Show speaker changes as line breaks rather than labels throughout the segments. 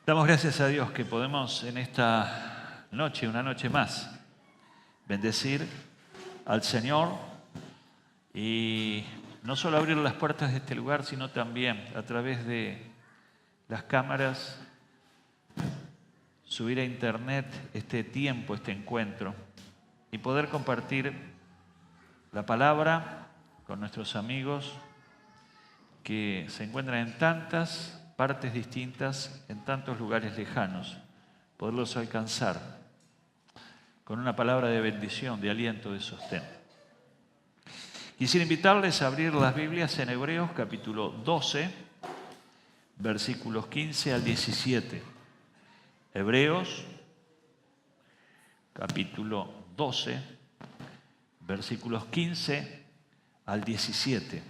Damos gracias a Dios que podemos en esta noche, una noche más, bendecir al Señor y no solo abrir las puertas de este lugar, sino también a través de las cámaras, subir a internet este tiempo, este encuentro y poder compartir la palabra con nuestros amigos que se encuentran en tantas partes distintas, en tantos lugares lejanos, poderlos alcanzar con una palabra de bendición, de aliento, de sostén. Quisiera invitarles a abrir las Biblias en Hebreos capítulo 12, versículos 15 al 17. Hebreos capítulo 12, versículos 15 al 17.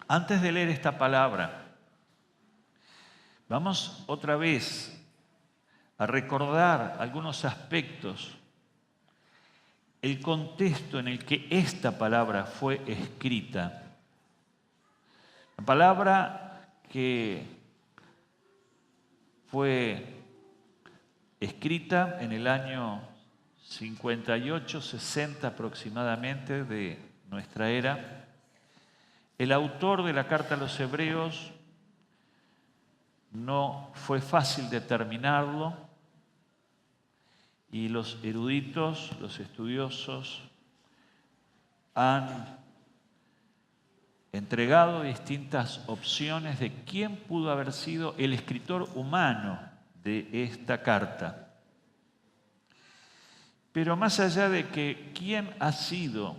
Antes de leer esta palabra, vamos otra vez a recordar algunos aspectos, el contexto en el que esta palabra fue escrita. La palabra que fue escrita en el año 58, 60 aproximadamente de nuestra era. El autor de la carta a los Hebreos no fue fácil determinarlo y los eruditos, los estudiosos, han entregado distintas opciones de quién pudo haber sido el escritor humano de esta carta. Pero más allá de que quién ha sido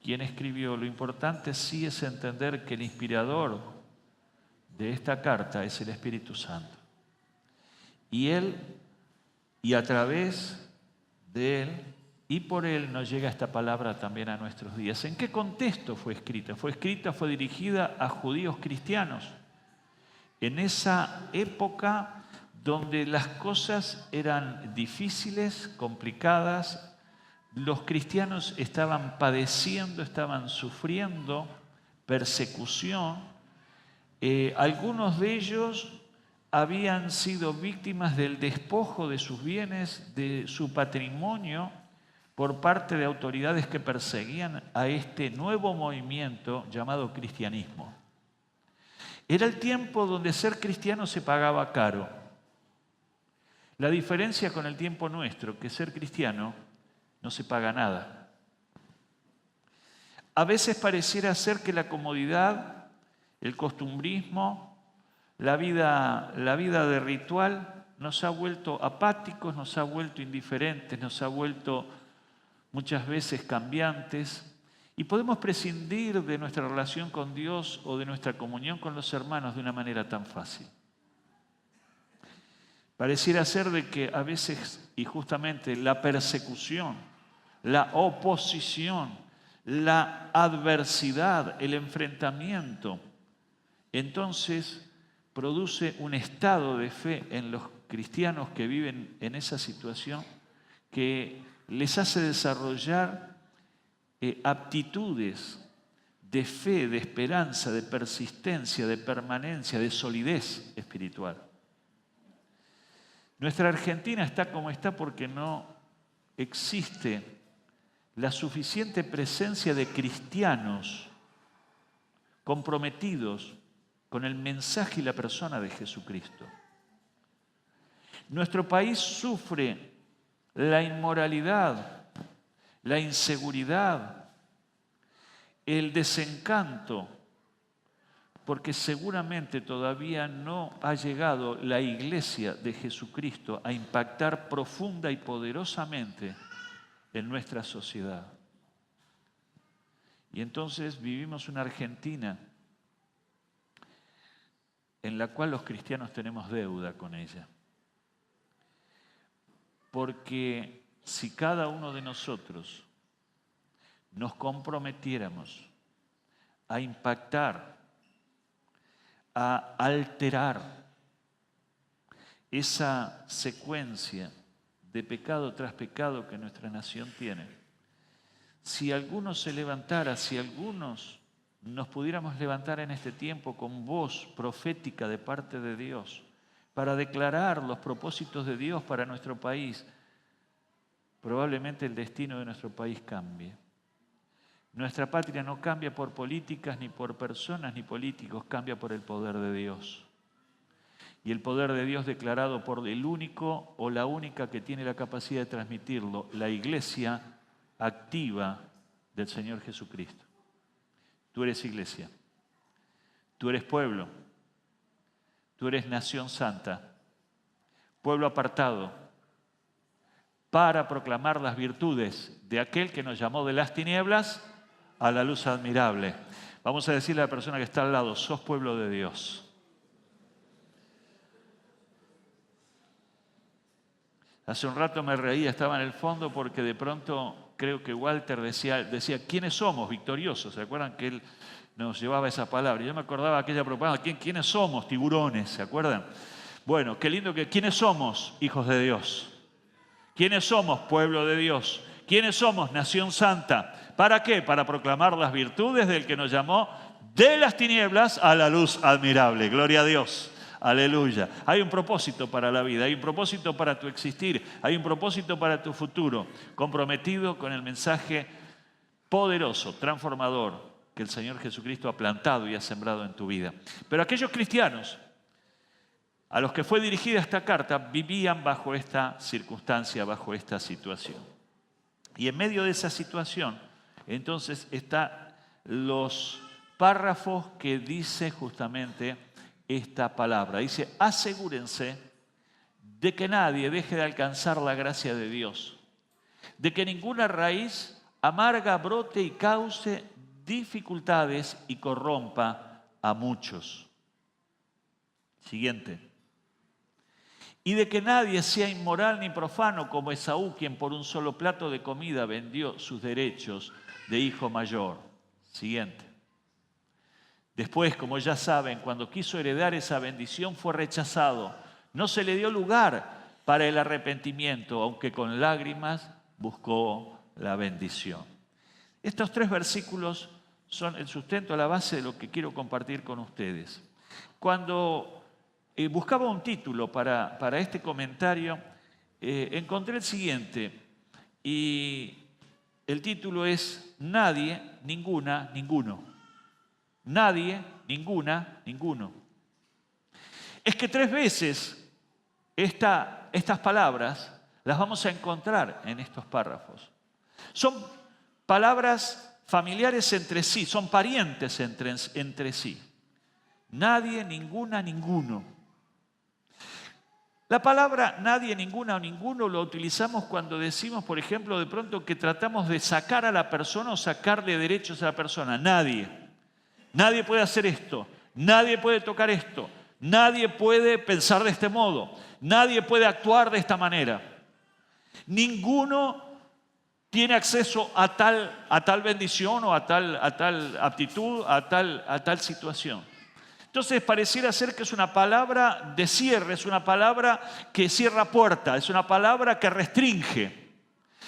quien escribió, lo importante sí es entender que el inspirador de esta carta es el Espíritu Santo. Y Él, y a través de Él, y por Él nos llega esta palabra también a nuestros días. ¿En qué contexto fue escrita? Fue dirigida a judíos cristianos. En esa época donde las cosas eran difíciles, complicadas, los cristianos estaban padeciendo, estaban sufriendo persecución. Algunos de ellos habían sido víctimas del despojo de sus bienes, de su patrimonio, por parte de autoridades que perseguían a este nuevo movimiento llamado cristianismo. Era el tiempo donde ser cristiano se pagaba caro. La diferencia con el tiempo nuestro, que ser cristiano no se paga nada. A veces pareciera ser que la comodidad, el costumbrismo, la vida de ritual nos ha vuelto apáticos, nos ha vuelto indiferentes, nos ha vuelto muchas veces cambiantes y podemos prescindir de nuestra relación con Dios o de nuestra comunión con los hermanos de una manera tan fácil. Pareciera ser de que a veces, y justamente la persecución, la oposición, la adversidad, el enfrentamiento, entonces produce un estado de fe en los cristianos que viven en esa situación que les hace desarrollar aptitudes de fe, de esperanza, de persistencia, de permanencia, de solidez espiritual. Nuestra Argentina está como está porque no existe la suficiente presencia de cristianos comprometidos con el mensaje y la persona de Jesucristo. Nuestro país sufre la inmoralidad, la inseguridad, el desencanto, porque seguramente todavía no ha llegado la iglesia de Jesucristo a impactar profunda y poderosamente en nuestra sociedad. Y entonces vivimos una Argentina en la cual los cristianos tenemos deuda con ella. Porque si cada uno de nosotros nos comprometiéramos a impactar, a alterar esa secuencia de pecado tras pecado que nuestra nación tiene, si alguno se levantara, si algunos nos pudiéramos levantar en este tiempo con voz profética de parte de Dios para declarar los propósitos de Dios para nuestro país, probablemente el destino de nuestro país cambie. Nuestra patria no cambia por políticas, ni por personas, ni políticos, cambia por el poder de Dios. Y el poder de Dios declarado por el único o la única que tiene la capacidad de transmitirlo, la iglesia activa del Señor Jesucristo. Tú eres iglesia, tú eres pueblo, tú eres nación santa, pueblo apartado, para proclamar las virtudes de aquel que nos llamó de las tinieblas a la luz admirable. Vamos a decirle a la persona que está al lado, sos pueblo de Dios. Hace un rato me reía, estaba en el fondo porque de pronto creo que Walter decía, ¿quiénes somos victoriosos? ¿Se acuerdan que él nos llevaba esa palabra? Yo me acordaba de aquella propaganda, ¿quiénes somos? Tiburones, ¿se acuerdan? Bueno, qué lindo que, ¿quiénes somos? Hijos de Dios. ¿Quiénes somos? Pueblo de Dios. ¿Quiénes somos? Nación santa. ¿Para qué? Para proclamar las virtudes del que nos llamó de las tinieblas a la luz admirable. Gloria a Dios. Aleluya. Hay un propósito para la vida, hay un propósito para tu existir, hay un propósito para tu futuro, comprometido con el mensaje poderoso, transformador, que el Señor Jesucristo ha plantado y ha sembrado en tu vida. Pero aquellos cristianos a los que fue dirigida esta carta vivían bajo esta circunstancia, bajo esta situación. Y en medio de esa situación, entonces, están los párrafos que dice justamente esta palabra. Dice, asegúrense de que nadie deje de alcanzar la gracia de Dios, de que ninguna raíz amarga brote y cause dificultades y corrompa a muchos. Siguiente. Y de que nadie sea inmoral ni profano como Esaú, quien por un solo plato de comida vendió sus derechos de hijo mayor. Siguiente. Después, como ya saben, cuando quiso heredar esa bendición fue rechazado. No se le dio lugar para el arrepentimiento, aunque con lágrimas buscó la bendición. Estos 3 versículos son el sustento, la base de lo que quiero compartir con ustedes. Cuando buscaba un título para este comentario, encontré el siguiente, y el título es Nadie, ninguna, ninguno. Nadie, ninguna, ninguno. Es que 3 veces estas palabras las vamos a encontrar en estos párrafos. Son palabras familiares entre sí, son parientes entre sí. Nadie, ninguna, ninguno. La palabra nadie, ninguna o ninguno lo utilizamos cuando decimos, por ejemplo, de pronto que tratamos de sacar a la persona o sacarle derechos a la persona. Nadie. Nadie puede hacer esto, nadie puede tocar esto, nadie puede pensar de este modo, nadie puede actuar de esta manera. Ninguno tiene acceso a tal bendición o a tal aptitud, a tal situación. Entonces pareciera ser que es una palabra de cierre, es una palabra que cierra puertas, es una palabra que restringe.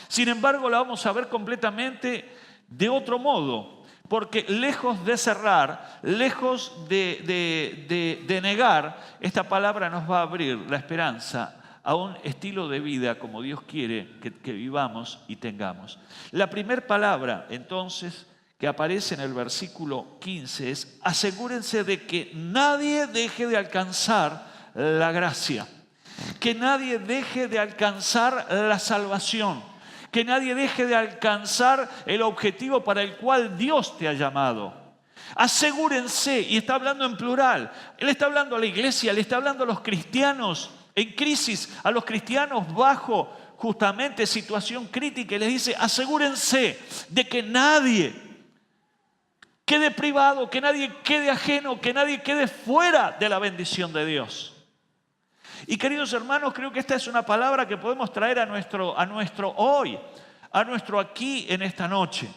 Sin embargo, la vamos a ver completamente de otro modo. Porque lejos de cerrar, lejos de negar, esta palabra nos va a abrir la esperanza a un estilo de vida como Dios quiere que vivamos y tengamos. La primera palabra, entonces, que aparece en el versículo 15 es: asegúrense de que nadie deje de alcanzar la gracia, que nadie deje de alcanzar la salvación, que nadie deje de alcanzar el objetivo para el cual Dios te ha llamado. Asegúrense, y está hablando en plural. Él está hablando a la iglesia, le está hablando a los cristianos en crisis, a los cristianos bajo justamente situación crítica, y les dice: asegúrense de que nadie quede privado, que nadie quede ajeno, que nadie quede fuera de la bendición de Dios. Y queridos hermanos, creo que esta es una palabra que podemos traer a nuestro hoy, a nuestro aquí en esta noche.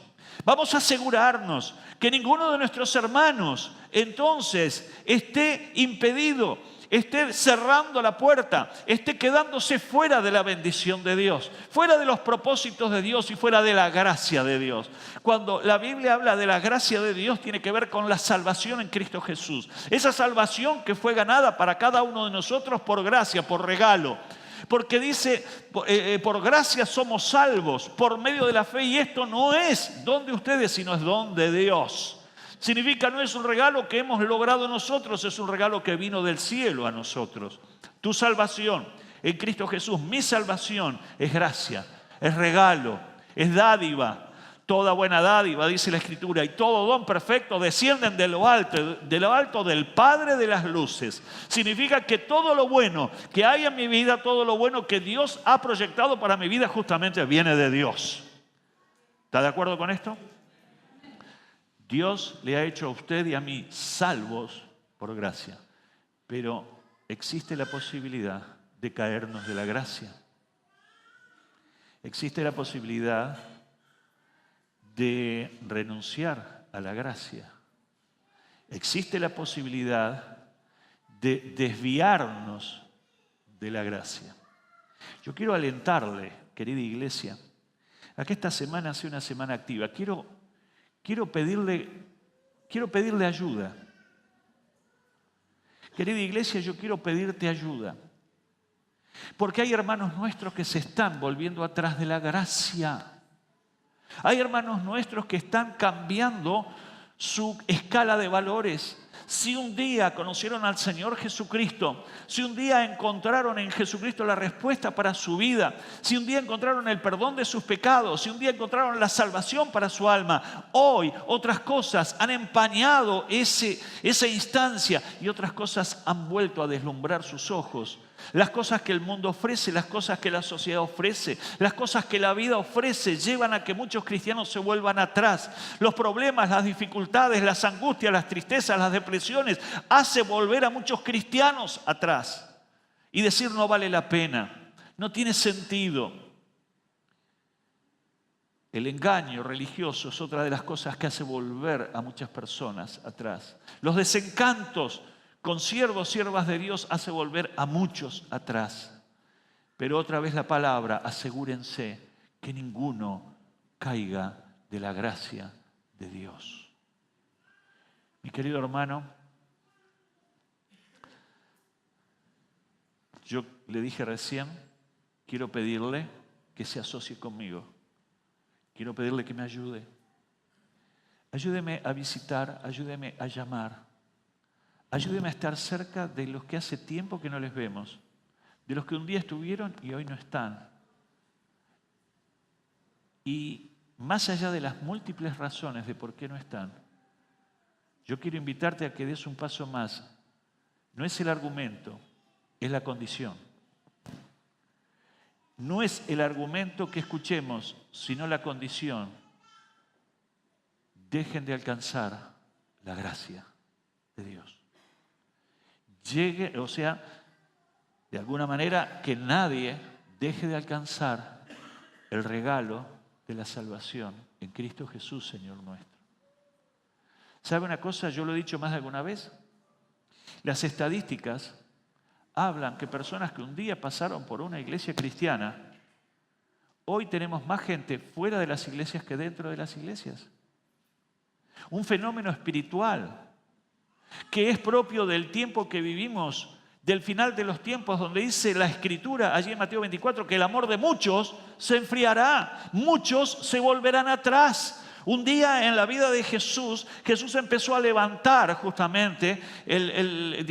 Vamos a asegurarnos que ninguno de nuestros hermanos entonces esté impedido esté cerrando la puerta, esté quedándose fuera de la bendición de Dios, fuera de los propósitos de Dios y fuera de la gracia de Dios. Cuando la Biblia habla de la gracia de Dios, tiene que ver con la salvación en Cristo Jesús. Esa salvación que fue ganada para cada uno de nosotros por gracia, por regalo. Porque dice, por gracia somos salvos por medio de la fe, y esto no es don de ustedes, sino es don de Dios. Significa, no es un regalo que hemos logrado nosotros, es un regalo que vino del cielo a nosotros. Tu salvación en Cristo Jesús, mi salvación, es gracia, es regalo, es dádiva. Toda buena dádiva, dice la Escritura, y todo don perfecto descienden de lo alto del Padre de las luces. Significa que todo lo bueno que hay en mi vida, todo lo bueno que Dios ha proyectado para mi vida, justamente viene de Dios. ¿Está de acuerdo con esto? Dios le ha hecho a usted y a mí salvos por gracia, pero existe la posibilidad de caernos de la gracia. Existe la posibilidad de renunciar a la gracia. Existe la posibilidad de desviarnos de la gracia. Yo quiero alentarle, querida iglesia, a que esta semana sea una semana activa. Quiero pedirle ayuda. Querida iglesia, yo quiero pedirte ayuda. Porque hay hermanos nuestros que se están volviendo atrás de la gracia. Hay hermanos nuestros que están cambiando su escala de valores. Si un día conocieron al Señor Jesucristo, si un día encontraron en Jesucristo la respuesta para su vida, si un día encontraron el perdón de sus pecados, si un día encontraron la salvación para su alma, hoy otras cosas han empañado esa instancia y otras cosas han vuelto a deslumbrar sus ojos. Las cosas que el mundo ofrece, las cosas que la sociedad ofrece, las cosas que la vida ofrece llevan a que muchos cristianos se vuelvan atrás. Los problemas, las dificultades, las angustias, las tristezas, las depresiones hace volver a muchos cristianos atrás y decir no vale la pena, no tiene sentido. El engaño religioso es otra de las cosas que hace volver a muchas personas atrás. Los desencantos con siervos, siervas de Dios, hace volver a muchos atrás. Pero otra vez la palabra, asegúrense que ninguno caiga de la gracia de Dios. Mi querido hermano, yo le dije recién, quiero pedirle que se asocie conmigo. Quiero pedirle que me ayude. Ayúdeme a visitar, ayúdeme a llamar. Ayúdeme a estar cerca de los que hace tiempo que no les vemos, de los que un día estuvieron y hoy no están. Y más allá de las múltiples razones de por qué no están, yo quiero invitarte a que des un paso más. No es el argumento, es la condición. No es el argumento que escuchemos, sino la condición. Dejen de alcanzar la gracia de Dios. De alguna manera que nadie deje de alcanzar el regalo de la salvación en Cristo Jesús, Señor nuestro. ¿Sabe una cosa? Yo lo he dicho más de alguna vez. Las estadísticas hablan que personas que un día pasaron por una iglesia cristiana, hoy tenemos más gente fuera de las iglesias que dentro de las iglesias. Un fenómeno espiritual que es propio del tiempo que vivimos, del final de los tiempos, donde dice la Escritura, allí en Mateo 24, que el amor de muchos se enfriará, muchos se volverán atrás. Un día en la vida de Jesús, Jesús empezó a levantar justamente el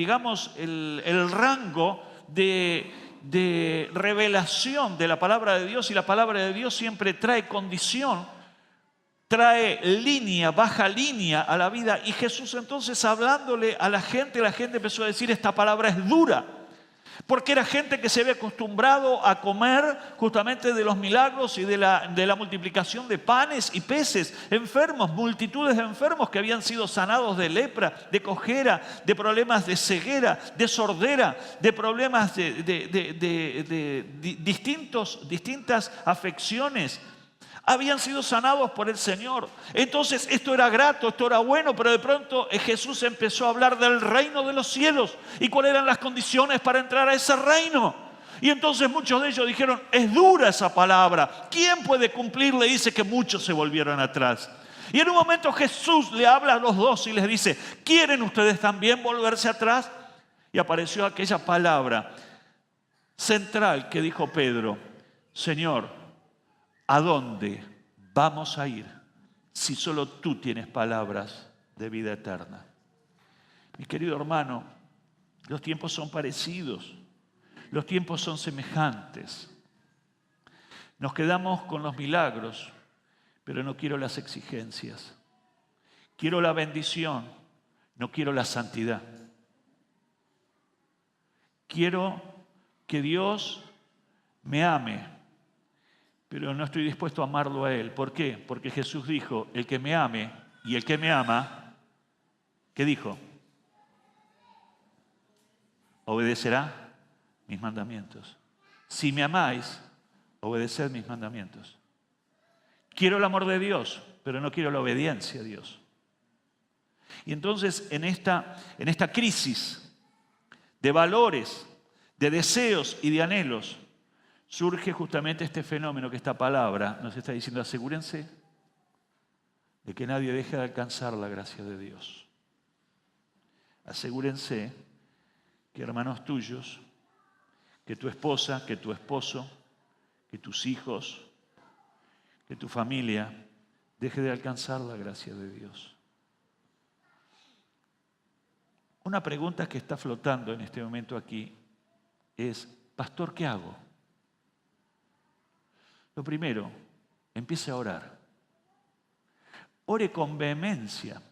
rango de revelación de la palabra de Dios, y la palabra de Dios siempre trae condición, trae línea, baja línea a la vida. Y Jesús entonces, hablándole a la gente empezó a decir, esta palabra es dura. Porque era gente que se había acostumbrado a comer justamente de los milagros y de la multiplicación de panes y peces. Enfermos, multitudes de enfermos que habían sido sanados de lepra, de cojera, de problemas de ceguera, de sordera, de problemas de distintas afecciones. habían sido sanados por el Señor. Entonces esto era grato, esto era bueno, pero de pronto Jesús empezó a hablar del reino de los cielos y cuáles eran las condiciones para entrar a ese reino. Y entonces muchos de ellos dijeron, es dura esa palabra, ¿quién puede cumplirla? Y dice que muchos se volvieron atrás. Y en un momento Jesús le habla a los dos y les dice, ¿quieren ustedes también volverse atrás? Y apareció aquella palabra central que dijo Pedro, Señor, ¿a dónde vamos a ir si solo tú tienes palabras de vida eterna? Mi querido hermano, los tiempos son parecidos, los tiempos son semejantes. Nos quedamos con los milagros, pero no quiero las exigencias. Quiero la bendición, no quiero la santidad. Quiero que Dios me ame, pero no estoy dispuesto a amarlo a Él. ¿Por qué? Porque Jesús dijo, el que me ame y el que me ama, ¿qué dijo? Obedecerá mis mandamientos. Si me amáis, obedeced mis mandamientos. Quiero el amor de Dios, pero no quiero la obediencia a Dios. Y entonces en esta crisis de valores, de deseos y de anhelos, surge justamente este fenómeno que esta palabra nos está diciendo, asegúrense de que nadie deje de alcanzar la gracia de Dios. Asegúrense que hermanos tuyos, que tu esposa, que tu esposo, que tus hijos, que tu familia deje de alcanzar la gracia de Dios. Una pregunta que está flotando en este momento aquí es, pastor, ¿qué hago? Lo primero, empiece a orar. Ore con vehemencia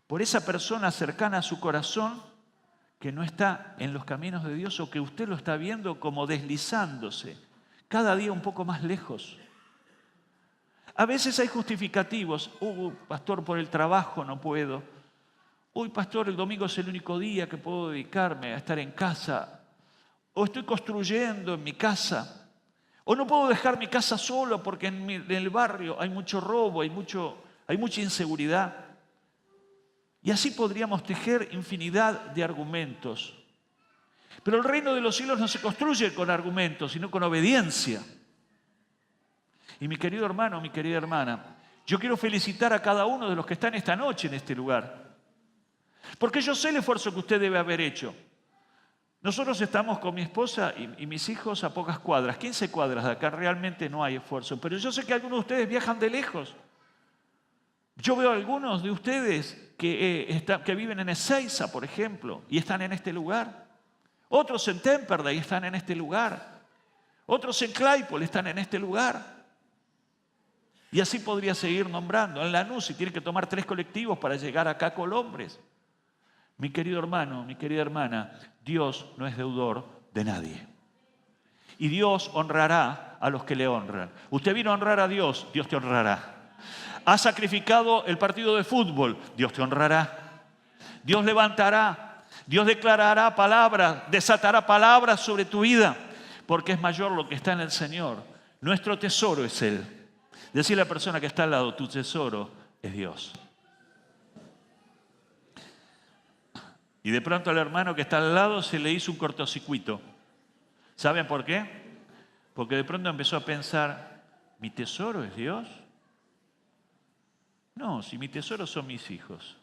por esa persona cercana a su corazón que no está en los caminos de Dios o que usted lo está viendo como deslizándose, cada día un poco más lejos. A veces hay justificativos. Pastor, por el trabajo no puedo. Pastor, el domingo es el único día que puedo dedicarme a estar en casa. O estoy construyendo en mi casa. O no puedo dejar mi casa solo porque en el barrio hay mucho robo, hay mucha inseguridad. Y así podríamos tejer infinidad de argumentos. Pero el reino de los cielos no se construye con argumentos, sino con obediencia. Y mi querido hermano, mi querida hermana, yo quiero felicitar a cada uno de los que están esta noche en este lugar. Porque yo sé el esfuerzo que usted debe haber hecho. Nosotros estamos con mi esposa y mis hijos a pocas cuadras, 15 cuadras de acá, realmente no hay esfuerzo. Pero yo sé que algunos de ustedes viajan de lejos. Yo veo a algunos de ustedes que viven en Ezeiza, por ejemplo, y están en este lugar. Otros en Temperley están en este lugar. Otros en Claypole están en este lugar. Y así podría seguir nombrando. En Lanús, y tiene que tomar 3 colectivos para llegar acá a Colombres. Mi querido hermano, mi querida hermana, Dios no es deudor de nadie. Y Dios honrará a los que le honran. Usted vino a honrar a Dios, Dios te honrará. Ha sacrificado el partido de fútbol, Dios te honrará. Dios levantará, Dios declarará palabras, desatará palabras sobre tu vida, porque es mayor lo que está en el Señor. Nuestro tesoro es Él. Decirle a la persona que está al lado, tu tesoro es Dios. Y de pronto al hermano que está al lado se le hizo un cortocircuito. ¿Saben por qué? Porque de pronto empezó a pensar, ¿mi tesoro es Dios? No, si mi tesoro son mis hijos.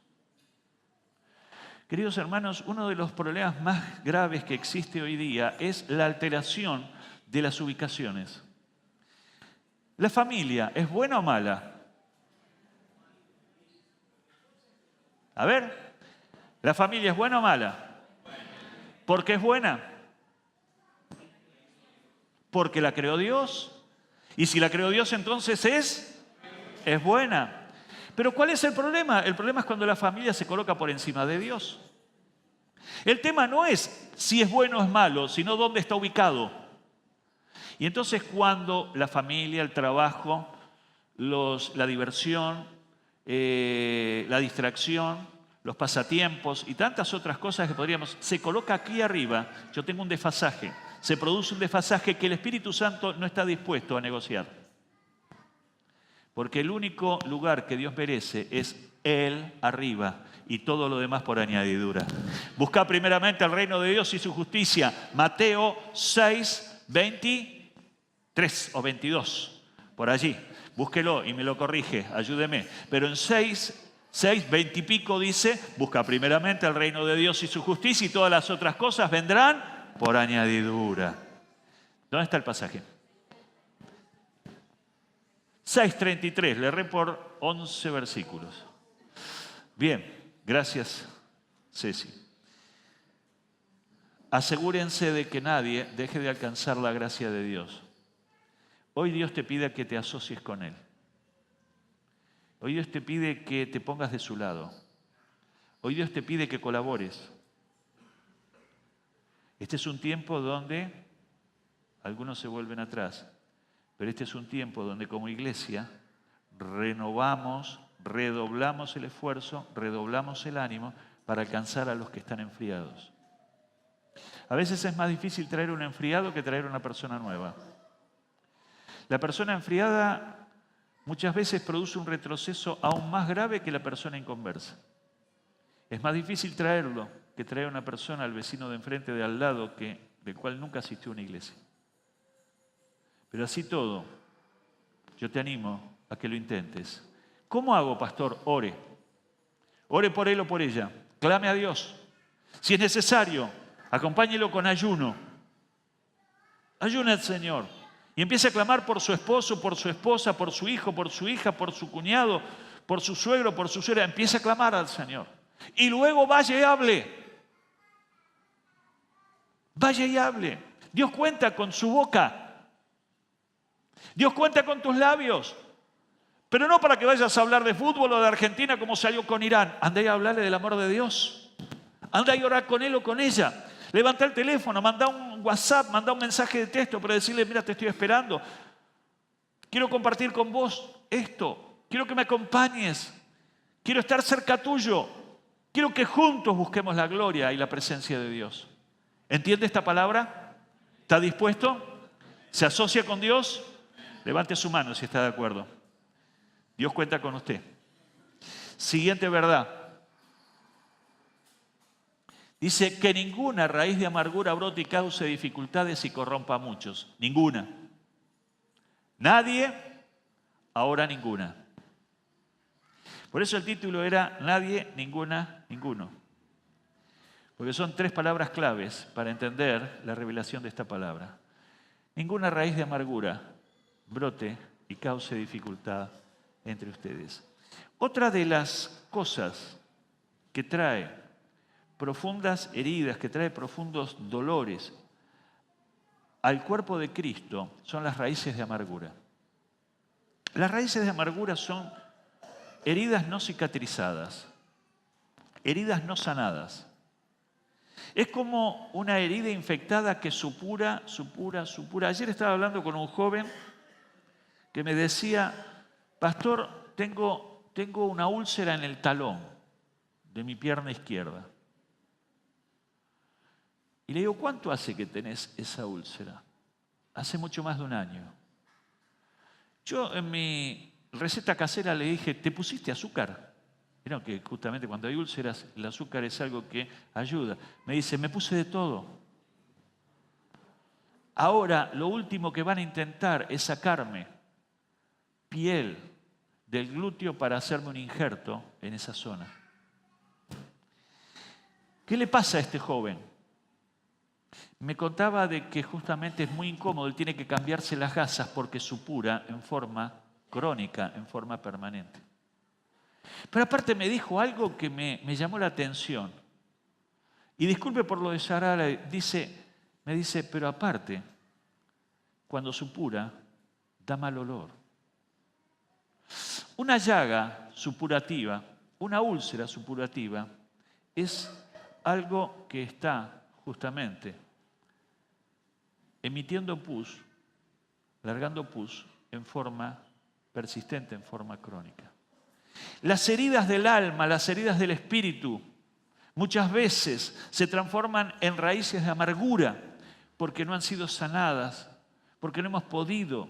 Queridos hermanos, uno de los problemas más graves que existe hoy día es la alteración de las ubicaciones. ¿La familia es buena o mala? A ver, ¿la familia es buena o mala? ¿Por qué es buena? Porque la creó Dios. Y si la creó Dios, entonces es buena. Pero ¿cuál es el problema? El problema es cuando la familia se coloca por encima de Dios. El tema no es si es bueno o es malo, sino dónde está ubicado. Y entonces cuando la familia, el trabajo, la diversión, la distracción, los pasatiempos y tantas otras cosas que se coloca aquí arriba, yo tengo un desfasaje. Se produce un desfasaje que el Espíritu Santo no está dispuesto a negociar. Porque el único lugar que Dios merece es Él arriba y todo lo demás por añadidura. Busca primeramente el reino de Dios y su justicia. Mateo 6, 23 o 22, por allí. Búsquelo y me lo corrige, ayúdeme. Pero en 6, 20 y pico dice, busca primeramente el reino de Dios y su justicia y todas las otras cosas vendrán por añadidura. ¿Dónde está el pasaje? 6:33, le erré por 11 versículos. Bien, gracias, Ceci. Asegúrense de que nadie deje de alcanzar la gracia de Dios. Hoy Dios te pide que te asocies con Él. Hoy Dios te pide que te pongas de su lado. Hoy Dios te pide que colabores. Este es un tiempo donde algunos se vuelven atrás. Pero este es un tiempo donde como iglesia renovamos, redoblamos el esfuerzo, redoblamos el ánimo para alcanzar a los que están enfriados. A veces es más difícil traer un enfriado que traer una persona nueva. La persona enfriada muchas veces produce un retroceso aún más grave que la persona inconversa. Es más difícil traerlo que traer a una persona al vecino de enfrente, de al lado, del cual nunca asistió a una iglesia. Pero así todo, yo te animo a que lo intentes. ¿Cómo hago, pastor? Ore. Ore por él o por ella. Clame a Dios. Si es necesario, acompáñelo con ayuno. Ayuna al Señor. Y empiece a clamar por su esposo, por su esposa, por su hijo, por su hija, por su cuñado, por su suegro, por su suegra. Empiece a clamar al Señor. Y luego vaya y hable. Vaya y hable. Dios cuenta con su boca. Dios cuenta con tus labios, pero no para que vayas a hablar de fútbol o de Argentina como salió con Irán. Anda y hablarle del amor de Dios. Anda y orar con él o con ella. Levanta el teléfono, manda un WhatsApp, manda un mensaje de texto para decirle, mira, te estoy esperando. Quiero compartir con vos esto. Quiero que me acompañes. Quiero estar cerca tuyo. Quiero que juntos busquemos la gloria y la presencia de Dios. ¿Entiende esta palabra? ¿Está dispuesto? ¿Se asocia con Dios? Levante su mano si está de acuerdo. Dios cuenta con usted. Siguiente verdad. Dice que ninguna raíz de amargura brote y cause dificultades y corrompa a muchos. Ninguna. Nadie, ahora ninguna. Por eso el título era Nadie, ninguna, ninguno. Porque son 3 palabras claves para entender la revelación de esta palabra. Ninguna raíz de amargura brote y cause dificultad entre ustedes. Otra de las cosas que trae profundas heridas, que trae profundos dolores al cuerpo de Cristo son las raíces de amargura. Las raíces de amargura son heridas no cicatrizadas, heridas no sanadas. Es como una herida infectada que supura. Ayer estaba hablando con un joven que me decía, pastor, tengo una úlcera en el talón de mi pierna izquierda. Y le digo, ¿cuánto hace que tenés esa úlcera? Hace mucho más de 1 año. Yo en mi receta casera le dije, ¿te pusiste azúcar? Vieron que justamente cuando hay úlceras, el azúcar es algo que ayuda. Me dice, me puse de todo. Ahora, lo último que van a intentar es sacarme piel del glúteo para hacerme un injerto en esa zona. ¿Qué le pasa a este joven? Me contaba de que justamente es muy incómodo, él tiene que cambiarse las gasas porque supura en forma crónica, en forma permanente. Pero aparte me dijo algo que me llamó la atención. Y disculpe por lo de Sarara, me dice, pero aparte, cuando supura, da mal olor. Una llaga supurativa, una úlcera supurativa, es algo que está justamente emitiendo pus, largando pus en forma persistente, en forma crónica. Las heridas del alma, las heridas del espíritu, muchas veces se transforman en raíces de amargura porque no han sido sanadas, porque no hemos podido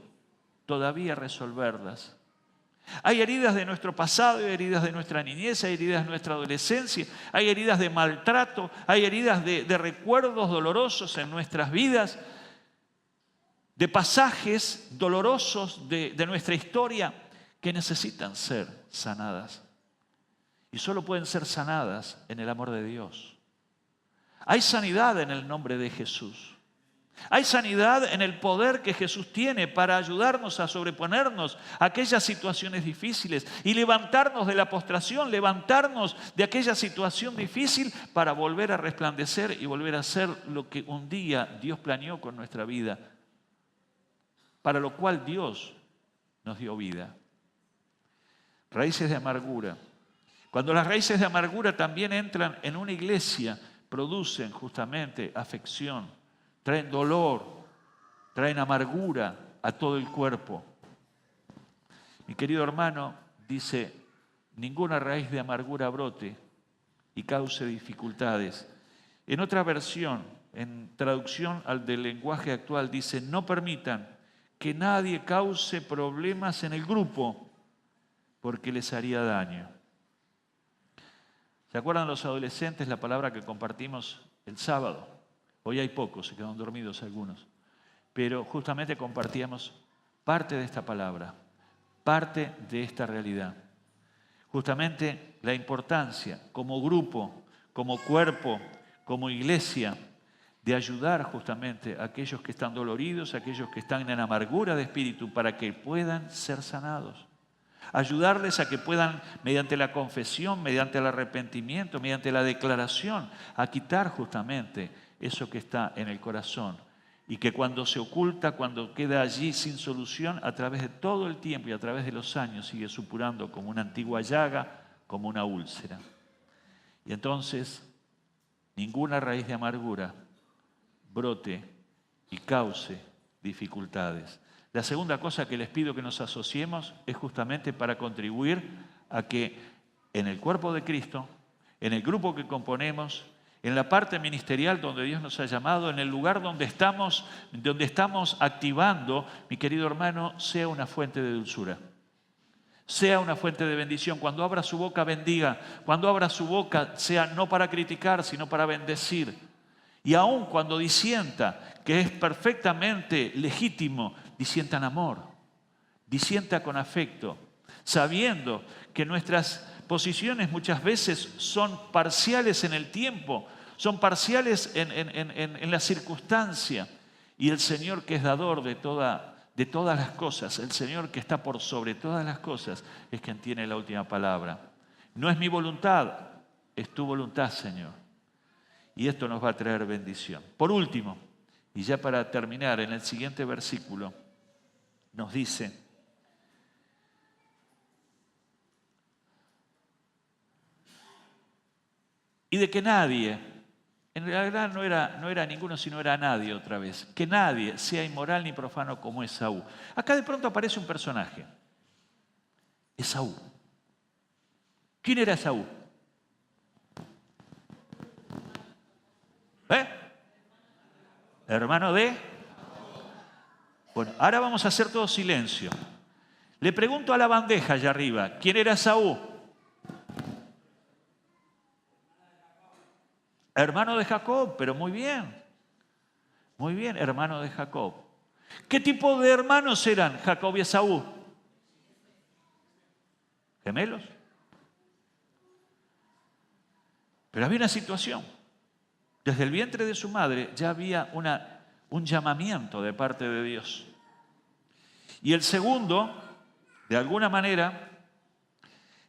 todavía resolverlas. Hay heridas de nuestro pasado, hay heridas de nuestra niñez, hay heridas de nuestra adolescencia, hay heridas de maltrato, hay heridas de recuerdos dolorosos en nuestras vidas, de pasajes dolorosos de nuestra historia que necesitan ser sanadas. Y solo pueden ser sanadas en el amor de Dios. Hay sanidad en el nombre de Jesús. Hay sanidad en el poder que Jesús tiene para ayudarnos a sobreponernos a aquellas situaciones difíciles y levantarnos de la postración, levantarnos de aquella situación difícil para volver a resplandecer y volver a ser lo que un día Dios planeó con nuestra vida, para lo cual Dios nos dio vida. Raíces de amargura. Cuando las raíces de amargura también entran en una iglesia, producen justamente afección, traen dolor, traen amargura a todo el cuerpo. Mi querido hermano dice, ninguna raíz de amargura brote y cause dificultades. En otra versión, en traducción al del lenguaje actual, dice, no permitan que nadie cause problemas en el grupo porque les haría daño. ¿Se acuerdan los adolescentes la palabra que compartimos el sábado? Hoy hay pocos, se quedaron dormidos algunos. Pero justamente compartíamos parte de esta palabra, parte de esta realidad. Justamente la importancia como grupo, como cuerpo, como iglesia, de ayudar justamente a aquellos que están doloridos, a aquellos que están en amargura de espíritu, para que puedan ser sanados. Ayudarles a que puedan, mediante la confesión, mediante el arrepentimiento, mediante la declaración, a quitar justamente eso que está en el corazón y que cuando se oculta, cuando queda allí sin solución, a través de todo el tiempo y a través de los años sigue supurando como una antigua llaga, como una úlcera. Y entonces, ninguna raíz de amargura brote y cause dificultades. La segunda cosa que les pido que nos asociemos es justamente para contribuir a que en el cuerpo de Cristo, en el grupo que componemos, en la parte ministerial donde Dios nos ha llamado, en el lugar donde estamos activando, mi querido hermano, sea una fuente de dulzura. Sea una fuente de bendición. Cuando abra su boca, bendiga. Cuando abra su boca, sea no para criticar, sino para bendecir. Y aun cuando disienta, que es perfectamente legítimo, disientan amor, disienta con afecto, sabiendo que nuestras posiciones muchas veces son parciales en el tiempo, son parciales en la circunstancia. Y el Señor, que es dador de todas las cosas, el Señor que está por sobre todas las cosas, es quien tiene la última palabra. No es mi voluntad, es tu voluntad, Señor. Y esto nos va a traer bendición. Por último, y ya para terminar, en el siguiente versículo nos dice: y de que nadie, en realidad no era ninguno, sino era nadie otra vez, que nadie sea inmoral ni profano como Esaú. Acá de pronto aparece un personaje, Esaú. ¿Quién era Esaú? Hermano de... Bueno, ahora vamos a hacer todo silencio. Le pregunto a la bandeja allá arriba, ¿quién era Esaú? Hermano de Jacob, pero muy bien, hermano de Jacob. ¿Qué tipo de hermanos eran Jacob y Esaú? ¿Gemelos? Pero había una situación. Desde el vientre de su madre ya había un llamamiento de parte de Dios. Y el segundo, de alguna manera,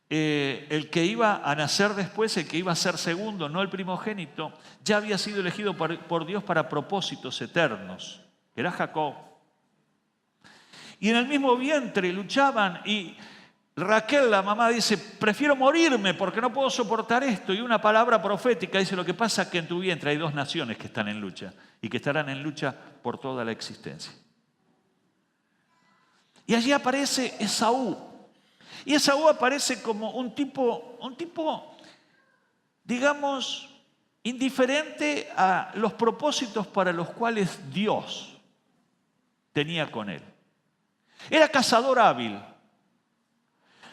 el que iba a nacer después, el que iba a ser segundo, no el primogénito, ya había sido elegido por Dios para propósitos eternos. Era Jacob. Y en el mismo vientre luchaban y Raquel, la mamá, dice: prefiero morirme porque no puedo soportar esto. Y una palabra profética dice: lo que pasa es que en tu vientre hay dos naciones que están en lucha y que estarán en lucha por toda la existencia. Y allí aparece Esaú. Y Esaú aparece como un tipo, digamos, indiferente a los propósitos para los cuales Dios tenía con él. Era cazador hábil.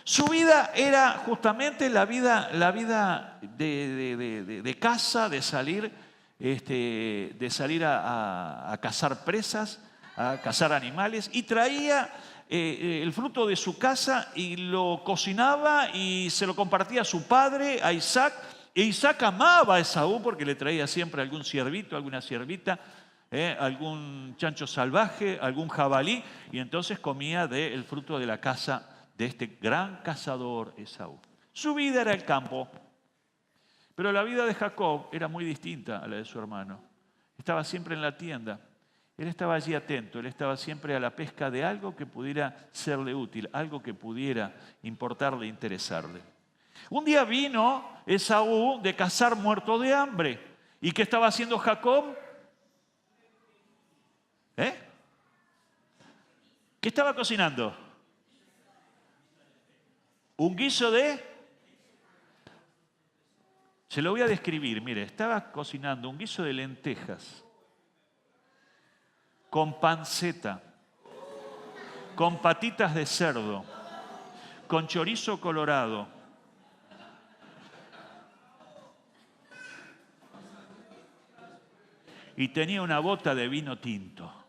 Su vida era justamente la vida de caza, de salir a cazar presas, a cazar animales, y traía el fruto de su casa y lo cocinaba y se lo compartía a su padre, a Isaac. E Isaac amaba a Esaú porque le traía siempre algún ciervito, alguna ciervita, algún chancho salvaje, algún jabalí, y entonces comía del fruto de la casa de este gran cazador Esaú. Su vida era el campo, pero la vida de Jacob era muy distinta a la de su hermano. Estaba siempre en la tienda. Él estaba allí atento, él estaba siempre a la pesca de algo que pudiera serle útil, algo que pudiera importarle, interesarle. Un día vino Esaú de cazar muerto de hambre. ¿Y qué estaba haciendo Jacob? ¿Qué estaba cocinando? Un guiso se lo voy a describir, mire, estaba cocinando un guiso de lentejas con panceta, con patitas de cerdo, con chorizo colorado, y tenía una bota de vino tinto.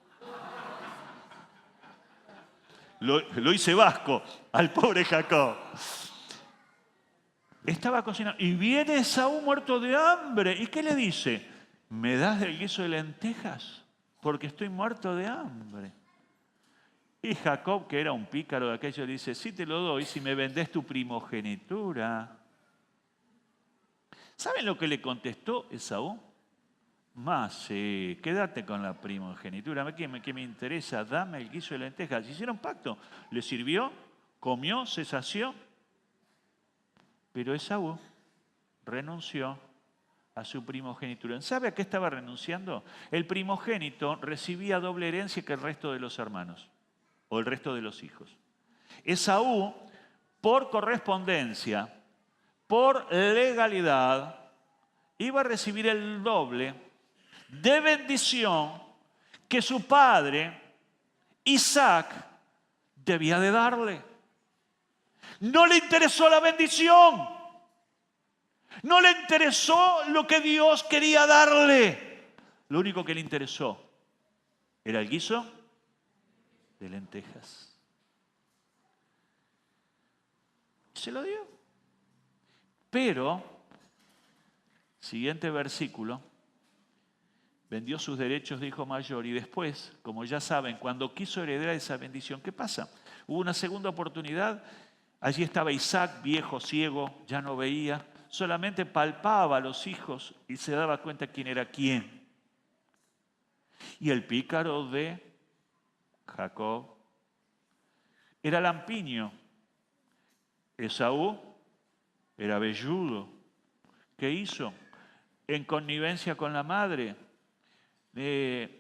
Lo hice vasco al pobre Jacob. Estaba cocinando y viene Esaú muerto de hambre. ¿Y qué le dice? ¿Me das del guiso de lentejas? Porque estoy muerto de hambre. Y Jacob, que era un pícaro de aquello, dice, sí te lo doy si me vendés tu primogenitura. ¿Saben lo que le contestó Esaú? Más, quédate con la primogenitura. ¿Qué me interesa? Dame el guiso de lentejas. Hicieron pacto. Le sirvió, comió, se sació. Pero Esaú renunció a su primogenitura. ¿Sabe a qué estaba renunciando? El primogénito recibía doble herencia que el resto de los hermanos o el resto de los hijos. Esaú, por correspondencia, por legalidad, iba a recibir el doble de bendición que su padre, Isaac, debía de darle. No le interesó la bendición. No le interesó lo que Dios quería darle. Lo único que le interesó era el guiso de lentejas. Se lo dio. Pero, siguiente versículo, vendió sus derechos de hijo mayor y después, como ya saben, cuando quiso heredar esa bendición, ¿qué pasa? Hubo una segunda oportunidad. Allí estaba Isaac, viejo, ciego, ya no veía, solamente palpaba a los hijos y se daba cuenta quién era quién. Y el pícaro de Jacob era lampiño. Esaú era velludo. ¿Qué hizo? En connivencia con la madre,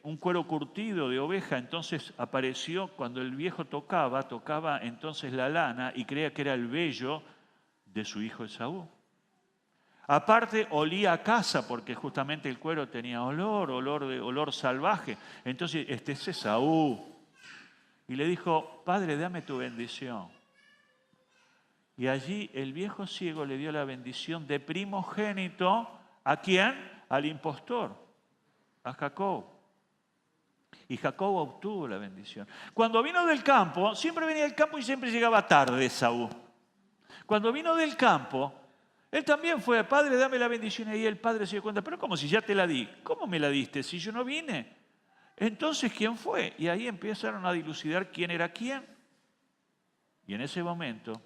un cuero curtido de oveja, entonces apareció cuando el viejo tocaba entonces la lana y creía que era el vello de su hijo Esaú. Aparte olía a casa porque justamente el cuero tenía olor salvaje. Entonces este es Esaú. Y le dijo, padre, dame tu bendición. Y allí el viejo ciego le dio la bendición de primogénito. ¿A quién? Al impostor. A Jacob. Y Jacob obtuvo la bendición. Cuando vino del campo, siempre venía del campo y siempre llegaba tarde Esaú. Cuando vino del campo, él también fue, padre, dame la bendición. Y ahí el padre se dio cuenta, pero ¿cómo si ya te la di? ¿Cómo me la diste si yo no vine? Entonces, ¿quién fue? Y ahí empezaron a dilucidar quién era quién. Y en ese momento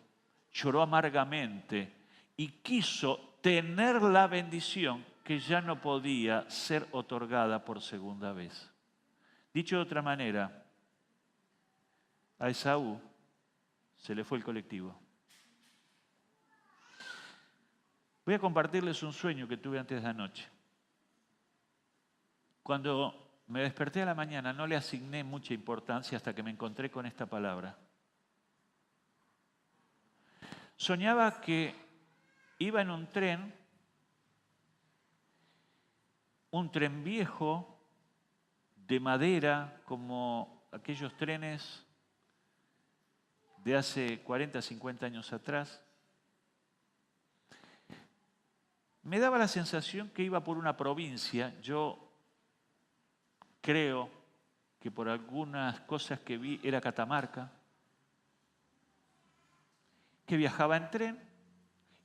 lloró amargamente y quiso tener la bendición que ya no podía ser otorgada por segunda vez. Dicho de otra manera, a Esaú se le fue el colectivo. Voy a compartirles un sueño que tuve antes de anoche. Cuando me desperté a la mañana no le asigné mucha importancia hasta que me encontré con esta palabra. Soñaba que iba en un tren viejo de madera, como aquellos trenes de hace 40, 50 años atrás, me daba la sensación que iba por una provincia. Yo creo que por algunas cosas que vi era Catamarca, que viajaba en tren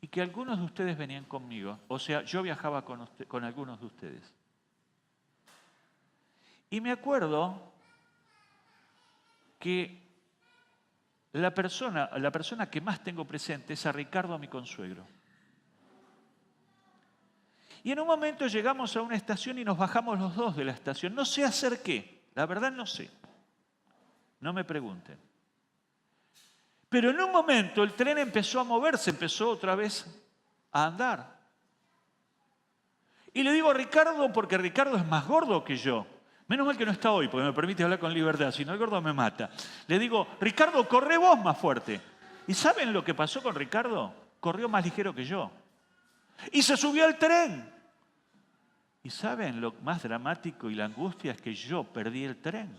y que algunos de ustedes venían conmigo. O sea, yo viajaba con algunos de ustedes. Y me acuerdo que la persona que más tengo presente es a Ricardo, mi consuegro. Y en un momento llegamos a una estación y nos bajamos los dos de la estación. No sé hacer qué, la verdad no sé. No me pregunten. Pero en un momento el tren empezó a moverse, empezó otra vez a andar. Y le digo a Ricardo, porque Ricardo es más gordo que yo. Menos mal que no está hoy, porque me permite hablar con libertad, si no el gordo me mata. Le digo, Ricardo, corre vos más fuerte. ¿Y saben lo que pasó con Ricardo? Corrió más ligero que yo. Y se subió al tren. ¿Y saben lo más dramático y la angustia es que yo perdí el tren?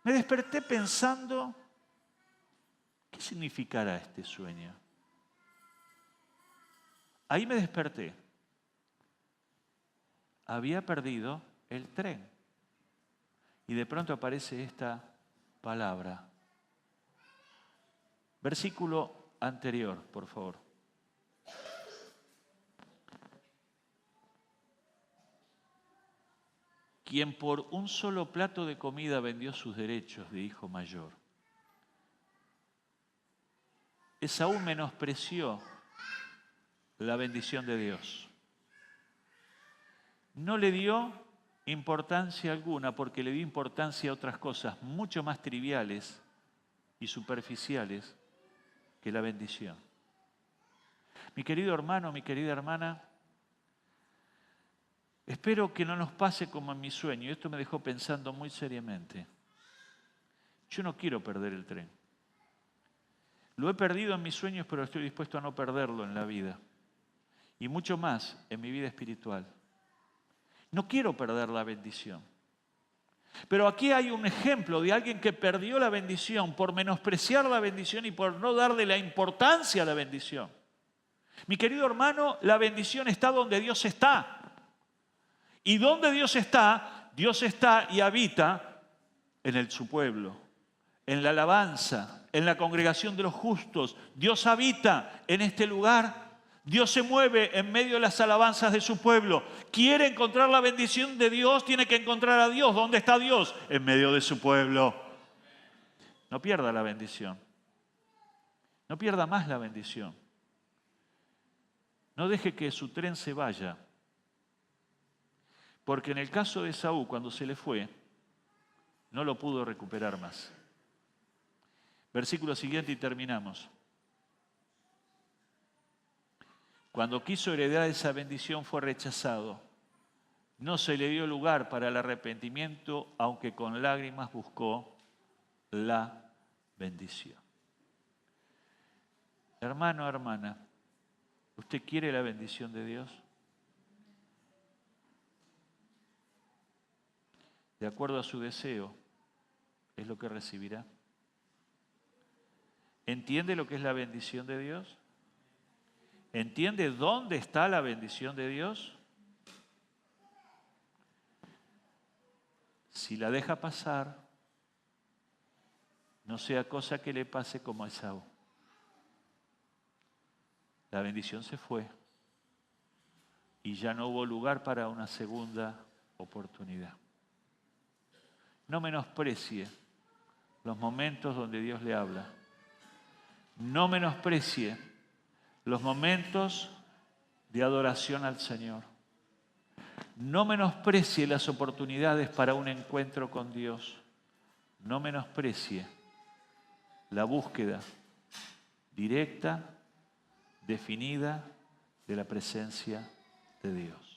Me desperté pensando, ¿qué significará este sueño? Ahí me desperté. Había perdido el tren. Y de pronto aparece esta palabra. Versículo anterior, por favor. Quien por un solo plato de comida vendió sus derechos de hijo mayor. Esaú menospreció la bendición de Dios. No le dio importancia alguna porque le dio importancia a otras cosas mucho más triviales y superficiales que la bendición. Mi querido hermano, mi querida hermana, espero que no nos pase como en mi sueño. Esto me dejó pensando muy seriamente. Yo no quiero perder el tren. Lo he perdido en mis sueños, pero estoy dispuesto a no perderlo en la vida. Y mucho más en mi vida espiritual. No quiero perder la bendición. Pero aquí hay un ejemplo de alguien que perdió la bendición por menospreciar la bendición y por no darle la importancia a la bendición. Mi querido hermano, la bendición está donde Dios está. Y donde Dios está y habita en su pueblo, en la alabanza, en la congregación de los justos. Dios habita en este lugar. Dios se mueve en medio de las alabanzas de su pueblo. Quiere encontrar la bendición de Dios, tiene que encontrar a Dios. ¿Dónde está Dios? En medio de su pueblo. No pierda la bendición. No pierda más la bendición. No deje que su tren se vaya. Porque en el caso de Esaú, cuando se le fue, no lo pudo recuperar más. Versículo siguiente y terminamos. Cuando quiso heredar esa bendición fue rechazado. No se le dio lugar para el arrepentimiento, aunque con lágrimas buscó la bendición. Hermano, hermana, ¿usted quiere la bendición de Dios? De acuerdo a su deseo, es lo que recibirá. ¿Entiende lo que es la bendición de Dios? ¿Entiende dónde está la bendición de Dios? Si la deja pasar, no sea cosa que le pase como a Esaú. La bendición se fue y ya no hubo lugar para una segunda oportunidad. No menosprecie los momentos donde Dios le habla. No menosprecie los momentos de adoración al Señor. No menosprecie las oportunidades para un encuentro con Dios. No menosprecie la búsqueda directa, definida de la presencia de Dios.